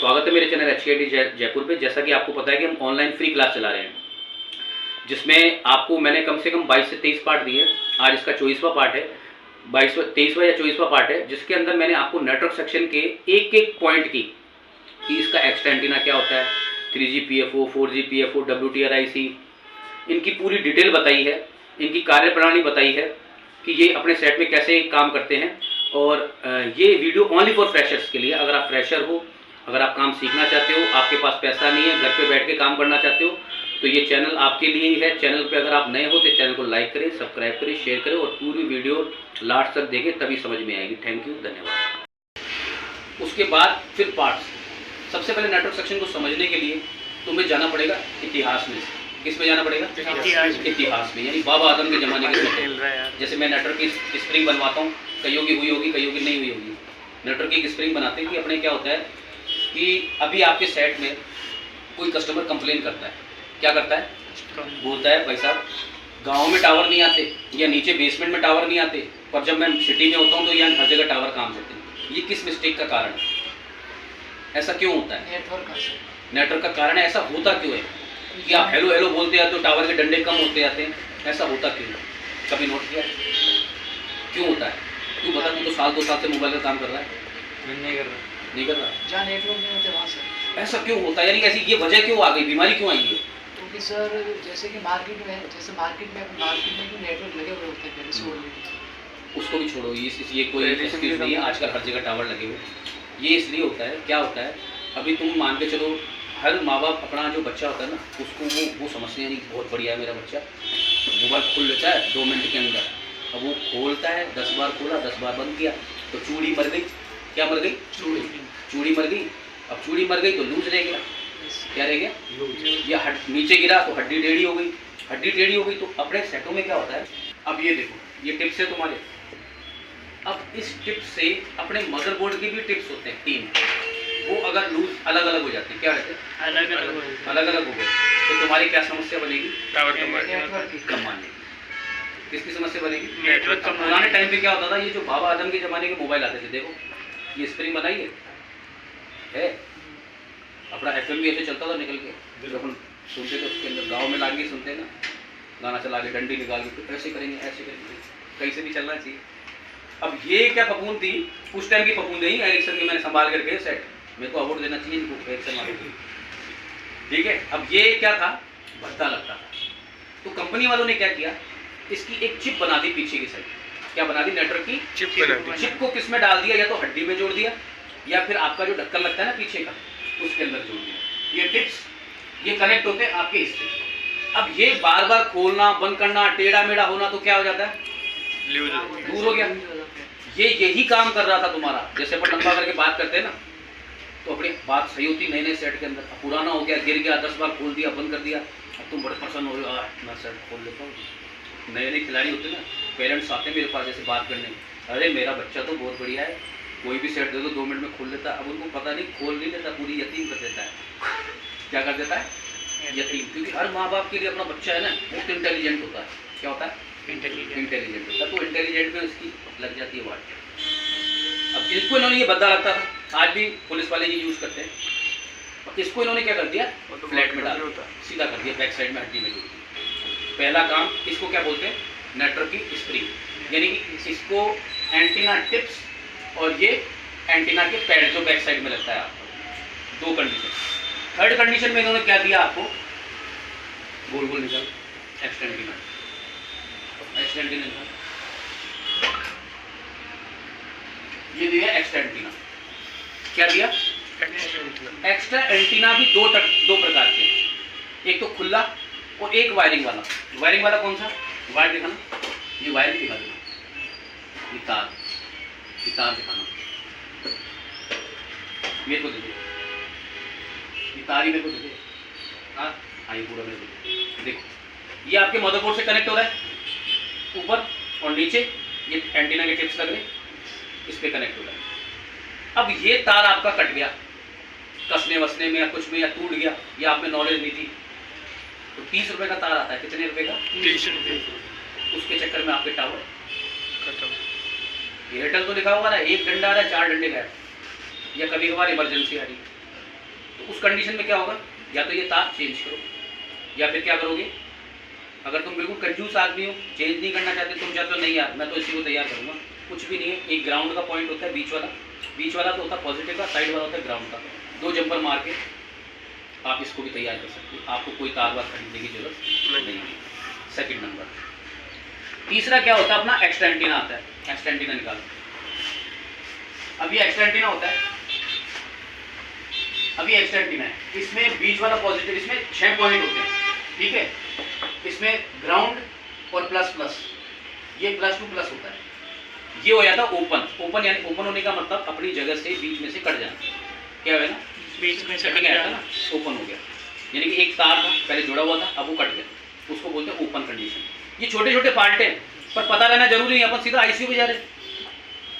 स्वागत है मेरे चैनल HKD जयपुर पे। जैसा कि आपको पता है कि हम ऑनलाइन फ्री क्लास चला रहे हैं, जिसमें आपको मैंने कम से कम 22 से 23 पार्ट दिए। आज इसका 24वां पार्ट है, 23वां या 24वां पार्ट है, जिसके अंदर मैंने आपको नेटवर्क सेक्शन के एक एक पॉइंट की कि इसका एक्स्ट्रा एंटीना क्या होता है, 3GPFO, 4GPFO, WTRIC, इनकी पूरी डिटेल बताई है, इनकी कार्यप्रणाली बताई है कि ये अपने सेट में कैसे काम करते हैं। और ये वीडियो ओनली फॉर फ्रेशर्स के लिए। अगर आप फ्रेशर हो, अगर आप काम सीखना चाहते हो, आपके पास पैसा नहीं है, घर पे बैठ के काम करना चाहते हो, तो ये चैनल आपके लिए ही है। चैनल पे अगर आप नए हो तो चैनल को लाइक करें, सब्सक्राइब करें, शेयर करें और पूरी वीडियो लास्ट तक देखें, तभी समझ में आएगी। थैंक यू, धन्यवाद। उसके बाद फिर पार्ट्स। सबसे पहले नेटवर्क सेक्शन को समझने के लिए तुम्हें जाना पड़ेगा इतिहास में। किस में जाना पड़ेगा? इतिहास में, यानी बाबा आदम के ज़माने के। जैसे मैं नेटवर्क की स्प्रिंग बनवाता हूँ, कईयों की हुई होगी, कईयों की नहीं हुई होगी। नेटवर्क की स्प्रिंग बनाते हैं कि अपने क्या होता है कि अभी आपके सेट में कोई कस्टमर कंप्लेन करता है। क्या करता है? बोलता है भाई साहब गाँव में टावर नहीं आते या नीचे बेसमेंट में टावर नहीं आते, पर जब मैं सिटी में होता हूँ तो यहाँ हर जगह टावर काम करते हैं। ये किस मिस्टेक का कारण है? ऐसा क्यों होता है? नेटवर्क का कारण है। ऐसा होता क्यों है कि आप हेलो हेलो बोलते आते हो, टावर के डंडे कम होते जाते हैं? ऐसा होता क्यों है? कभी नोट किया क्यों होता है? क्यों बता? तू तो साल 2 साल से मोबाइल का काम कर रहा है। नहीं कर रहा। नहीं कर रहा? जहाँ नेटवर्क नहीं होते वहाँ से। ऐसा क्यों होता है? यानी ऐसी ये वजह क्यों आ गई, बीमारी क्यों आई है? क्योंकि सर जैसे कि मार्केट में भी नेटवर्क लगे हुए होते हैं पहले से ऑलरेडी। उसको भी छोड़ो, ये कोई एक्सक्यूज नहीं है। आजकल हर जगह टावर लगे हुए। ये इसलिए होता है, क्या होता है, अभी तुम मान के चलो, हर माँ बाप अपना जो बच्चा होता है ना, उसको वो समझते हैं नहीं बहुत बढ़िया है मेरा बच्चा, मोबाइल खोल लेता है 2 मिनट के अंदर। अब वो खोलता है, 10 बार खोला, 10 बार बंद किया, तो चूड़ी मर गई। क्या मर गई? चूड़ी मर गई। अब चूड़ी मर गई तो लूज रह गया। क्या रह गया? या नीचे गिरा तो हड्डी टेढ़ी हो गई। हड्डी टेढ़ी हो गई तो अपने सेटों में क्या होता है? अब ये देखो, ये टिप्स है तुम्हारे। अब इस टिप्स से अपने मदरबोर्ड के भी टिप्स होते हैं 3, वो अगर लूज अलग अलग हो जाते हैं। क्या रहते हैं? अलग अलग हो गए तो तुम्हारी क्या समस्या बनेगी? टावर कम मानने। किसकी समस्या बनेगी? नेटवर्क कम। पुराने टाइम पे क्या होता था, ये जो बाबा आदम के ज़माने के मोबाइल आते थे, देखो ये स्प्रिंग बनाई है अपना FM भी ऐसे चलता था निकल के, जब हम सुनते थे उसके अंदर गाँव में लाग के सुनते ना, गाना चला के डंडी निकाल के ऐसे करेंगे, ऐसे करेंगे, कहीं से भी चलना चाहिए। अब ये क्या पपून थी, उस टाइम की पपून नहीं, एरिक्सन की मैंने संभाल करके सेट, मेरे को अवार्ड देना चाहिए इनको, एरिक्सन वाले। ठीक है, अब ये क्या था, भद्दा लगता था, तो कंपनी वालों ने क्या किया, इसकी एक चिप बना दी पीछे की साइड। क्या बना दी? नेटवर्क की चिप बना दी। चिप को किस में डाल दिया? या तो हड्डी में जोड़ दिया, या फिर आपका जो ढक्कन लगता है ना पीछे का, उसके अंदर जोड़ दिया। ये टिप्स ये कनेक्ट होते हैं आपके इससे। अब ये बार बार खोलना बंद करना, टेढ़ा मेढ़ा होना, तो क्या हो जाता है? दूर हो गया। ये यही काम कर रहा था तुम्हारा। जैसे अपन लंबा करके बात करते हैं ना, तो अपनी बात सही होती नए नए सेट के अंदर। अब पुराना हो गया, गिर गया, 10 बार खोल दिया, बंद कर दिया, अब तुम बड़े प्रसन्न हो रहे हो, मैं सेट खोल लेता हूँ। नए नए खिलाड़ी होते हैं ना, पेरेंट्स आते हैं मेरे पास जैसे बात करने, अरे मेरा बच्चा तो बहुत बढ़िया है, कोई भी सेट दे दो 2 मिनट में खोल लेता है। अब उनको पता नहीं, खोल नहीं लेता, पूरी यतीम कर देता है। क्या कर देता है? यतीम। क्योंकि हर माँ बाप के लिए अपना बच्चा है ना बहुत इंटेलिजेंट होता है। क्या होता है? इंटेलिजेंट होता है। तो इंटेलिजेंट में उसकी लग जाती है वाट। अब इसको इन्होंने ये बदला लगता था, आज भी पुलिस वाले ये यूज़ करते हैं। और इसको इन्होंने क्या कर दिया? फ्लैट में डाल दिया, सीधा कर दिया, बैक साइड में हड्डी में जोड़ दिया। पहला काम, इसको क्या बोलते हैं? नेटवर्क की स्प्रिंग। यानी कि इसको एंटीना टिप्स और ये एंटीना के पैड जो बैक साइड में लगता है आपको। 2 कंडीशन। थर्ड कंडीशन में इन्होंने क्या दिया आपको? गोल गोल निकाल, एक्स्ट्रा एंटीना निकाल, ये दिया एक्स्ट्रा एंटीना। क्या दिया? एक्स्ट्रा एंटीना भी दो प्रकार के, एक तो खुला और एक वायरिंग वाला। वायरिंग वाला कौन सा? वायर दिखाना, ये वायरिंग दिखा देना, ये तार दिखाना, मेरे को दे दे, ये तार ही मेरे को दे दे। हाँ, ये पूरा मेरे को दे। देखो ये आपके मदरबोर्ड से कनेक्ट हो रहा है, ऊपर और नीचे ये एंटीना के टिप्स लग रहे हैं, इस पे कनेक्ट हो रहा है। अब ये तार आपका कट गया कसने वसने में या कुछ में, या टूट गया, या आप में नॉलेज नहीं थी, तो 30 रुपए का तार आता है। कितने रुपए का? 30 रुपए। उसके चक्कर में आपके टावर खत्म। एयरटेल तो लिखा हुआ है 1 डंडा आ रहा है, 4 डंडे गए, या कभी कभार इमरजेंसी आ रही, तो उस कंडीशन में क्या होगा, या तो ये तार चेंज करो या फिर क्या करोगे, अगर तुम बिल्कुल कंफ्यूज आदमी हो, चेंज नहीं करना चाहते, तुम चाहते हो नहीं यार मैं तो इसी को तैयार करूँगा, कुछ भी नहीं है। एक ग्राउंड का पॉइंट होता है, बीच वाला तो होता है पॉजिटिव का, साइड वाला होता है ग्राउंड का। 2 जंपर मार के आप इसको भी तैयार कर सकते हो, आपको कोई तार वार खरीदने की जरूरत नहीं है। Second number. तीसरा क्या होता है, अपना एक्स्ट्रा एंटीना आता है। एक्स्ट्रा एंटीना निकालो। अब ये एक्स्ट्रा एंटीना होता है, अभी एक्स्ट्रा एंटीना है, इसमें बीच वाला पॉजिटिव, इसमें 6 पॉइंट होते हैं, ठीक है। इसमें ग्राउंड और प्लस, ये प्लस टू प्लस होता है। ये हो जाता है ओपन यानी ओपन होने का मतलब अपनी जगह से बीच में से कट जाना। क्या है ना, बीच में से कट गया था ना, ओपन हो गया, यानी कि एक तार था पहले जुड़ा हुआ था, अब वो कट गया, उसको बोलते हैं ओपन कंडीशन। ये छोटे छोटे पार्ट हैं, पर पता रहना जरूरी नहीं, अपन सीधा आईसीयू पे जा रहे।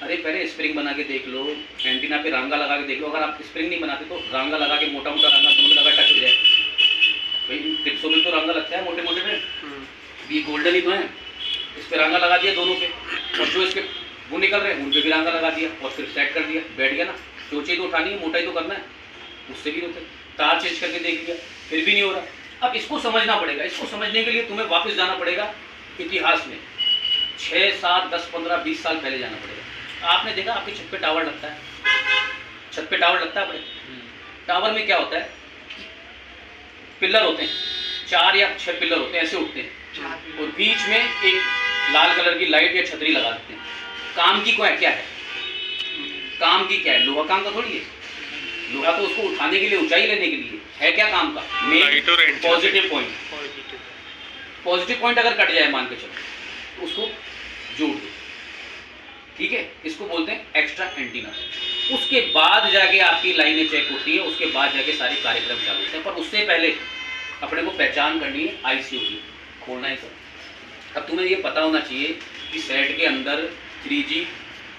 अरे पहले स्प्रिंग बना के देख लो, एंटीना पे रांगा लगा के देख लो। अगर आप स्प्रिंग नहीं बनाते तो रांगा लगा के, मोटा मोटा रांगा दोनों लगा टच हो जाए। भाई टिप्सों में तो रांगा लगता है मोटे मोटे पे, ये गोल्डन ही तो है, इस पे रांगा लगा दिया दोनों पे, और जो इसके वो निकल रहे हैं उन पे भी रांगा लगा दिया और फिर सेट कर दिया, बैठ गया ना। चोचे तो उठानी है, मोटा ही तो करना है, उससे भी होते। तार चेंज करके देख लिया, फिर भी नहीं हो रहा। अब इसको समझना पड़ेगा। इसको समझने के लिए तुम्हें वापस जाना पड़ेगा इतिहास में, 6, 7, 10, 15, 20 साल पहले जाना पड़ेगा। आपने देखा आपकी छत पे टावर लगता है, छत पे टावर लगता है अपने, टावर में क्या होता है, पिलर होते हैं, 4 या 6 पिलर होते हैं, ऐसे उठते हैं, और बीच में एक लाल कलर की लाइट या छतरी लगा देते हैं। काम की क्या है, काम की क्या है, लोहा काम का थोड़ी है। लोहा तो उसको उठाने के लिए, ऊंचाई लेने के लिए है। क्या काम का, main positive point. Positive point अगर कट जाए मान के चलो, तो उसको जोड़ दो, ठीक है। इसको बोलते हैं एक्स्ट्रा एंटीना। उसके बाद जाके आपकी लाइनें चेक होती है, उसके बाद जाके सारे कार्यक्रम चालू होते हैं, पर उससे पहले अपने को पहचान करनी है आईसीयू की, खोलना है सब। अब तुम्हें ये पता होना चाहिए कि सेट के अंदर 3G,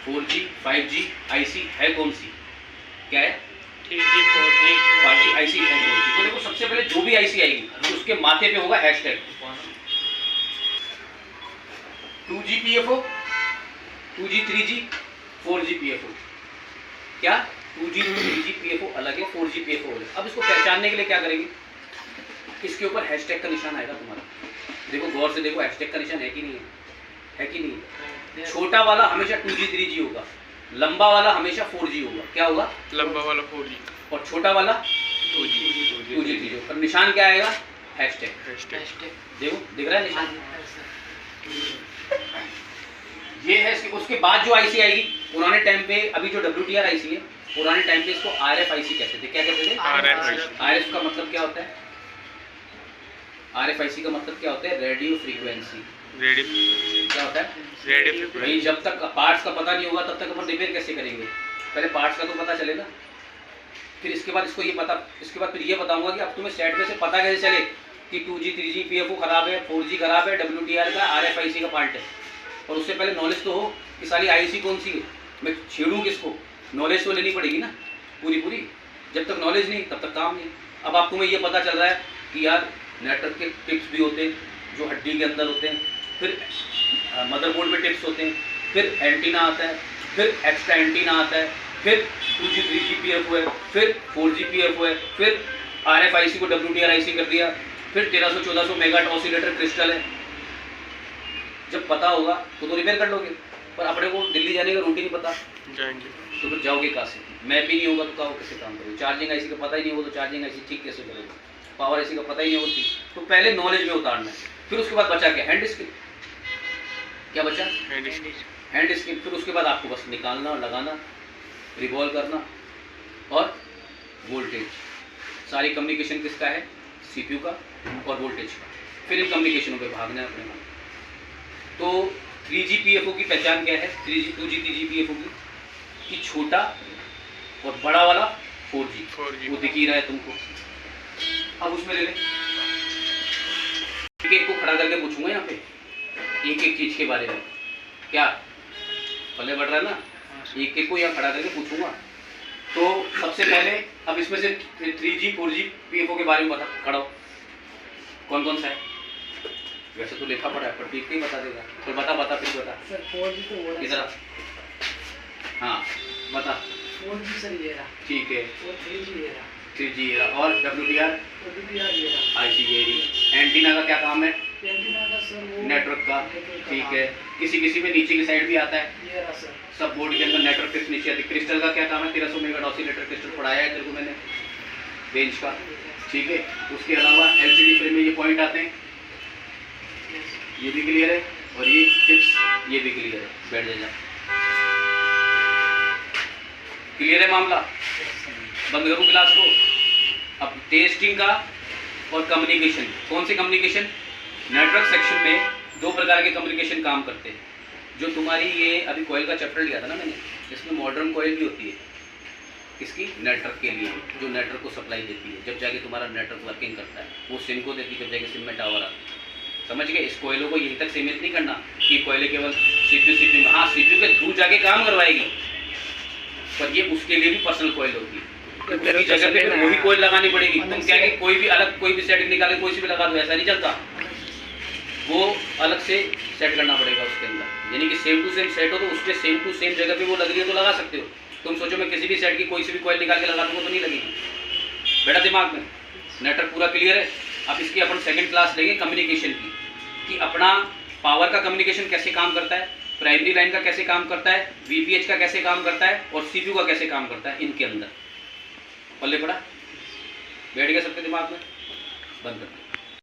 4G, 5G आईसी है कौन सी, क्या है, 3G, 4G, 5G आईसी है कौन सी। तो देखो सबसे पहले जो भी आईसी आएगी उसके माथे पे होगा hashtag 2G PFO, 2G 3G, 4G PFO। क्या 2G 3G PFO अलग है, 4G PFO अलग है। अब इसको पहचानने के लिए क्या करेंगे, इसके ऊपर हैशटैग का निशान आएगा तुम्हारा। देखो गौर से देखो, हैशटैग का निशान है कि नहीं है कि नहीं है। छोटा वाला हमेशा 2G 3G होगा, लंबा वाला हमेशा 4G होगा। क्या होगा, लंबा वाला 4G, और छोटा वाला 2G 3G। और निशान क्या आएगा, हैशटैग। देखो दिख रहा है निशान, ये है इसके। उसके बाद जो आईसी आएगी, पुराने टाइम पे, अभी जो WTR आईसी है, पुराने टाइम पे इसको RF आईसी कहते थे। क्या कहते थे, RF का मतलब क्या होता है, RFIC का मतलब क्या होता है, रेडियो फ्रीक्वेंसी। क्या होता है, रेडियो। भाई जब तक पार्ट्स का पता नहीं होगा तब तक अपन रिपेयर कैसे करेंगे, पहले पार्ट्स का तो पता चलेगा, फिर इसके बाद इसको ये पता, इसके बाद फिर ये बताऊंगा कि अब तुम्हें सेट में से पता कैसे चले कि 2G 3G PFO खराब है, 4G खराब है, WTR का RFIC का पार्ट है। और उससे पहले नॉलेज तो हो कि साली आईसी कौन सी है, मैं छेड़ूँ किसको, नॉलेज तो लेनी पड़ेगी ना पूरी। जब तक नॉलेज नहीं तब तक काम नहीं। अब आप तुम्हें ये पता चल रहा है कि यार नेटवर्क के टिप्स भी होते हैं जो हड्डी के अंदर होते हैं, फिर मदरबोर्ड पे टिप्स होते हैं, फिर एंटीना आता है, फिर एक्स्ट्रा एंटीना आता है, फिर 2G 3G PFO है, फिर 4G PFO है, फिर RFIC को WTR IC कर दिया, फिर 1300-1400 मेगाहर्ट्ज ऑसिलेटर क्रिस्टल है। जब पता होगा तो रिपेयर कर लोगे, पर अपने को दिल्ली जाने का रूट ही नहीं पता जाएंगे तो फिर जाओगे कहाँ से, मैप ही नहीं होगा तो कहाँ कैसे काम करोगे। चार्जिंग आईसी का पता ही नहीं होगा तो चार्जिंग आईसी ठीक कैसे करोगे, पावर आईसी का पता ही नहीं होती। तो पहले नॉलेज में उतारना है, फिर उसके बाद बचा क्या, हैंड स्किल। क्या बचा, हैंड स्किल। फिर उसके बाद आपको बस निकालना, लगाना, रिवॉल्व करना और वोल्टेज। सारी कम्युनिकेशन किसका है, CPU का और वोल्टेज का। फिर इन कम्युनिकेशनों पे भागना है अपने। तो 3G PFO की पहचान क्या है, 2G 3G PFO की, कि छोटा और बड़ा वाला 4G वो दिख ही रहा है तुमको। अब उसमें ले लें, एक को खड़ा करके पूछूंगा यहाँ पे एक एक चीज के बारे में, क्या पल्ले बढ़ रहा है ना, एक को यहाँ खड़ा करके पूछूंगा। तो सबसे पहले अब इसमें से 3G 4G PFO के बारे में बता, खड़ा हो, कौन कौन सा है। वैसे तो लिखा पड़ा है पर देख के ही बता देगा, तो बता फिर बता सर 4G तो हो रहा है इधर। हाँ बता। 4G सर ये रहा, ठीक है, और 3G ये रहा। सिर्फ जी ये रहा। और WDR WDR ये रहा। IC ये रही। एंटीना का क्या काम है? एंटीना का सर वो नेटवर्क का। नेटवर्क का ठीक काम है। किसी में नीचे की साइड भी आता है। ये रहा सर। सब बोर्ड के अंदर नेटवर्क किस नीचे आती है। क्रिस्टल का क्या काम है? 1300 मेगाहर्ट्ज ऑसिलेटर क्रिस्टल पढ़ाया है तेरे को मैंने बेंच का। ठीक है। उसके अलावा LCD फ्रेम में ये पॉइंट आते हैं, ये भी क्लियर है। और ये टिप्स ये भी क्लियर है। बैठ जा। क्लियर है मामला? बंद करूँ क्लास को? अब टेस्टिंग का और कम्युनिकेशन। कौन सी कम्युनिकेशन? नेटवर्क सेक्शन में दो प्रकार के कम्युनिकेशन काम करते हैं। जो तुम्हारी ये अभी कोयल का चैप्टर लिया था ना मैंने, इसमें मॉडर्न कोयल भी होती है इसकी नेटवर्क के लिए, जो नेटवर्क को सप्लाई देती है। जब जाके तुम्हारा नेटवर्क वर्किंग करता है वो सिम को देती है, जब जाके सिम में टावर आता है। समझ गए? इस कोयलों को यहीं तक सीमित नहीं करना कि कोयले केवल CPU में, हाँ CPU के थ्रू जाके काम करवाएगी, पर ये उसके लिए भी पर्सनल कोयल होगी है। उसकी जगह पे वही कोयल लगानी पड़ेगी। तुम क्या कि कोई भी अलग कोई भी सेटिंग निकाल के कोई सी भी लगा दो, ऐसा नहीं चलता। वो अलग से सेट करना पड़ेगा उसके अंदर। यानी कि सेम टू सेम सेट हो तो उसके सेम टू सेम जगह पे वो लग रही है तो लगा सकते हो। तुम सोचो मैं किसी भी सेट की कोई सी भी कोयल निकाल के लगा दूंगा तो नहीं लगेगी। बेटा दिमाग में नेटवर्क पूरा क्लियर है? अब इसकी अपन सेकंड क्लास लेंगे कम्युनिकेशन की, कि अपना पावर का कम्युनिकेशन कैसे काम करता है, प्राइमरी लाइन का कैसे काम करता है, VPH का कैसे काम करता है और CPU का कैसे काम करता है। इनके अंदर पल्ले पड़ा? बैठ गया सबके दिमाग में? बंद कर।